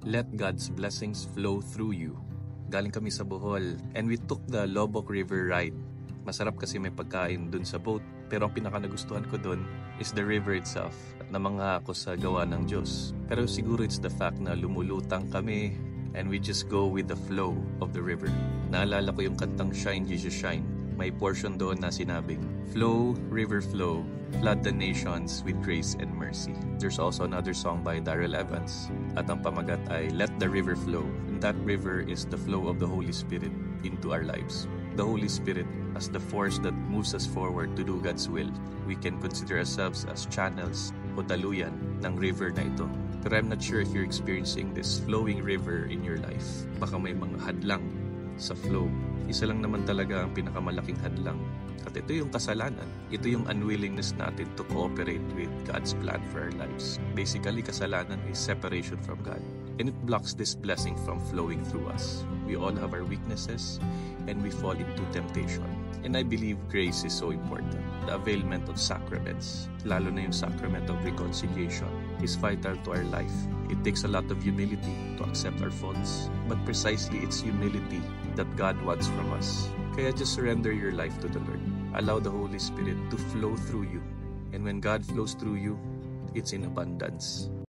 Let God's blessings flow through you. Galing kami sa Bohol and we took the Lobok River ride. Masarap kasi may pagkain dun sa boat, pero ang pinaka nagustuhan ko dun is the river itself at namangha ako sa gawa ng Diyos. Pero siguro it's the fact na lumulutang kami and we just go with the flow of the river. Naalala ko yung kantang Shine Jesus Shine. May portion doon na sinabing, Flow, river flow, flood the nations with grace and mercy. There's also another song by Darrell Evans at ang pamagat ay Let the river flow. And that river is the flow of the Holy Spirit into our lives. The Holy Spirit as the force that moves us forward to do God's will. We can consider ourselves as channels o daluyan ng river na ito. Pero I'm not sure if you're experiencing this flowing river in your life. Baka may mga hadlang sa flow. Isa lang naman talaga ang pinakamalaking hadlang. At ito yung kasalanan. Ito yung unwillingness natin to cooperate with God's plan for our lives. Basically, kasalanan is separation from God. And it blocks this blessing from flowing through us. We all have our weaknesses and we fall into temptation. And I believe grace is so important. The availment of sacraments, lalo na yung sacrament of reconciliation, is vital to our life. It takes a lot of humility to accept our faults. But precisely it's humility that God wants from us. Kaya just surrender your life to the Lord. Allow the Holy Spirit to flow through you. And when God flows through you, it's in abundance.